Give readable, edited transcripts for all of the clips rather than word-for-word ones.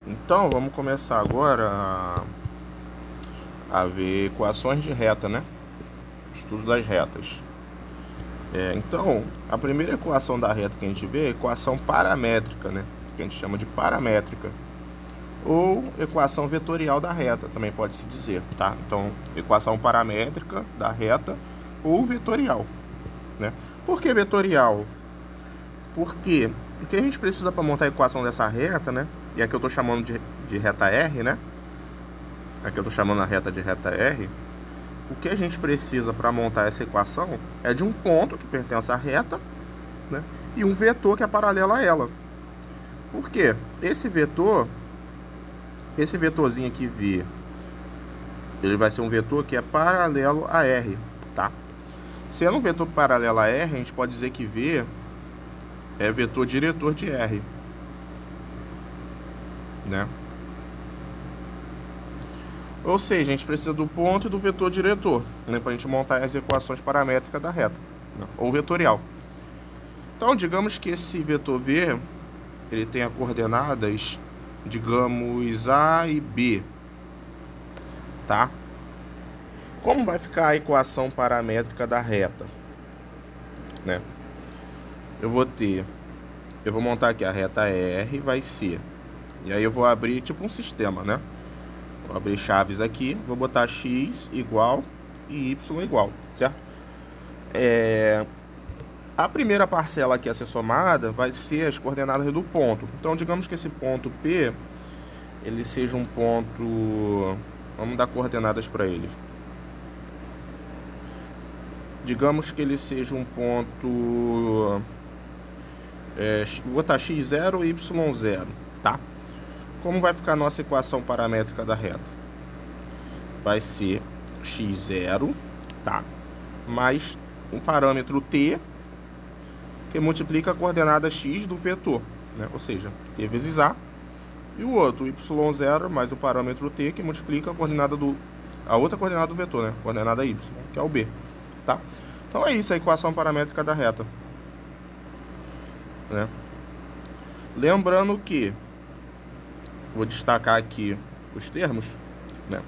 Então, vamos começar agora a ver equações de reta, né? Estudo das retas. Então, a primeira equação da reta que a gente vê é a equação paramétrica, né? Que a gente chama de paramétrica. Ou equação vetorial da reta, também pode se dizer, tá? Então, equação paramétrica da reta ou vetorial, né? Por que vetorial? Porque o que a gente precisa para montar a equação dessa reta, né? E aqui eu estou chamando de reta R, né? Aqui eu estou chamando a reta de reta R. O que a gente precisa para montar essa equação é de um ponto que pertence à reta, né? E um vetor que é paralelo a ela. Por quê? Esse vetorzinho aqui V, ele vai ser um vetor que é paralelo a R, tá? Sendo um vetor paralelo a R, a gente pode dizer que V é vetor diretor de R, né? Ou seja, a gente precisa do ponto e do vetor diretor, né, para a gente montar as equações paramétricas da reta, né, ou vetorial. Então, digamos que esse vetor V, ele tenha coordenadas, digamos, A e B, tá? Como vai ficar a equação paramétrica da reta, né? Eu vou montar aqui a reta R, vai ser, e aí eu vou abrir tipo um sistema, né? Vou abrir chaves aqui, vou botar x igual e y igual, certo? A primeira parcela aqui a ser somada vai ser as coordenadas do ponto. Então, digamos que esse ponto P, ele seja um ponto... Vamos dar coordenadas para ele. Digamos que ele seja um ponto... vou botar x0 e y0, tá? Como vai ficar a nossa equação paramétrica da reta? Vai ser x0, tá? Mais um parâmetro t, que multiplica a coordenada x do vetor, né? Ou seja, t vezes a. E o outro, y0, mais um parâmetro t, que multiplica a outra coordenada do vetor, né? Coordenada y, que é o b, tá? Então é isso, a equação paramétrica da reta, né? Lembrando que vou destacar aqui os termos, né?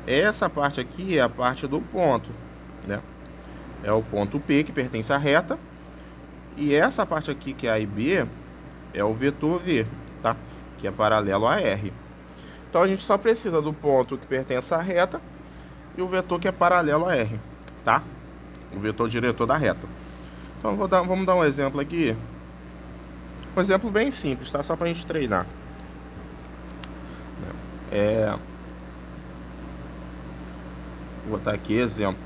Essa parte aqui é a parte do ponto, né? É o ponto P que pertence à reta. E essa parte aqui, que é A e B, é o vetor V, tá? Que é paralelo a R. Então a gente só precisa do ponto que pertence à reta e o vetor que é paralelo a R, tá? O vetor diretor da reta. Então vamos dar um exemplo aqui. Um exemplo bem simples, tá? Só pra gente treinar. Vou botar aqui exemplo.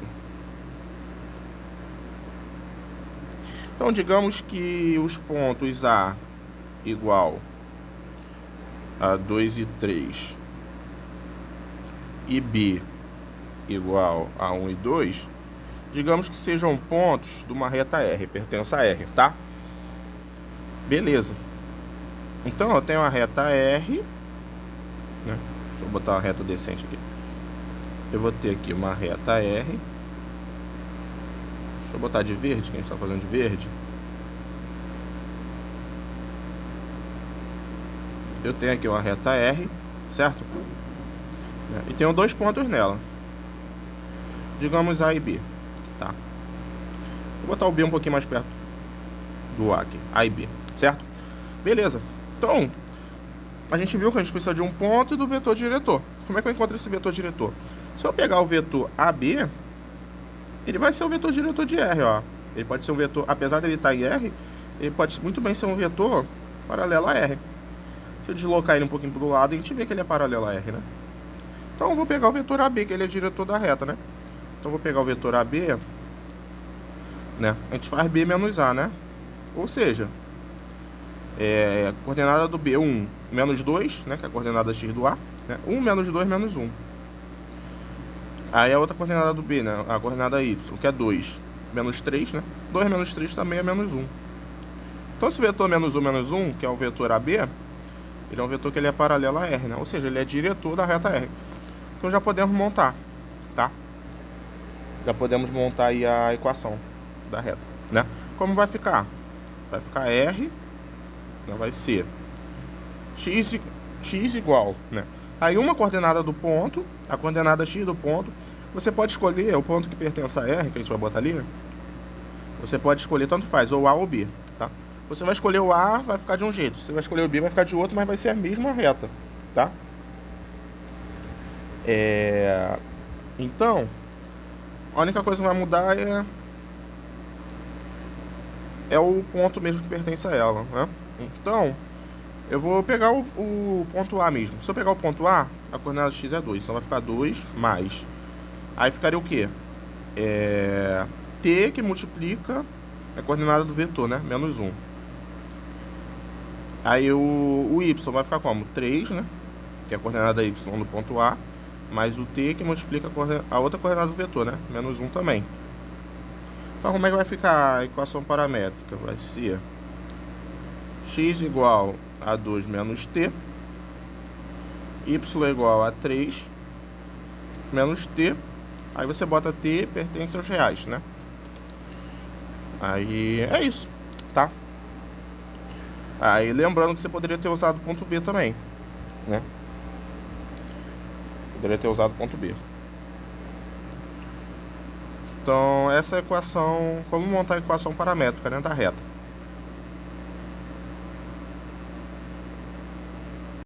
Então, digamos que os pontos A igual a 2 e 3 e B igual a 1 e 2, digamos que sejam pontos de uma reta R, pertence a R, tá? Beleza. Então, eu tenho a reta R, né? Deixa eu botar uma reta decente aqui. Eu vou ter aqui uma reta R. Deixa eu botar de verde, que a gente está fazendo de verde. Eu tenho aqui uma reta R, certo? E tenho dois pontos nela. Digamos A e B, tá? Vou botar o B um pouquinho mais perto do A aqui, A e B, certo? Beleza. Então, a gente viu que a gente precisa de um ponto e do vetor diretor. Como é que eu encontro esse vetor diretor? Se eu pegar o vetor AB, ele vai ser o vetor diretor de R, ó. Ele pode ser um vetor, apesar de ele estar em R, ele pode muito bem ser um vetor paralelo a R. Se eu deslocar ele um pouquinho para o lado, a gente vê que ele é paralelo a R, né? Então eu vou pegar o vetor AB, que ele é diretor da reta, né? Então eu vou pegar o vetor AB, né? A gente faz B menos A, né? Ou seja, a coordenada do B, 1 menos 2, né? Que é a coordenada x do A, né? 1 menos 2 menos 1. Aí a outra coordenada do B, né? A coordenada y, que é 2 menos 3, né? 2 menos 3 também é menos 1. Então esse vetor menos 1, que é o vetor AB, ele é um vetor que ele é paralelo a R, né? Ou seja, ele é diretor da reta R. Então já podemos montar, tá? Já podemos montar aí a equação da reta, né? Como vai ficar? Vai ficar R, né? Vai ser x igual, né? Aí uma coordenada do ponto, a coordenada x do ponto, você pode escolher o ponto que pertence a R, que a gente vai botar ali, né? Você pode escolher, tanto faz, ou A ou B, tá? Você vai escolher o A, vai ficar de um jeito. Você vai escolher o B, vai ficar de outro, mas vai ser a mesma reta, tá? Então, a única coisa que vai mudar é o ponto mesmo que pertence a ela, né? Então, eu vou pegar o ponto A mesmo. Se eu pegar o ponto A, a coordenada x é 2. Então vai ficar 2 mais. Aí ficaria o quê? T que multiplica a coordenada do vetor, né? Menos 1. Aí o y vai ficar como? 3, né? Que é a coordenada y do ponto A. Mais o t que multiplica a outra coordenada do vetor, né? Menos 1 também. Então como é que vai ficar a equação paramétrica? Vai ser x igual a 2 menos t, y igual a 3 menos t. Aí você bota t pertence aos reais, né? Aí é isso, tá? Aí lembrando que você poderia ter usado ponto B também, né? Poderia ter usado ponto B. Então essa é a equação, como montar a equação paramétrica dentro da reta.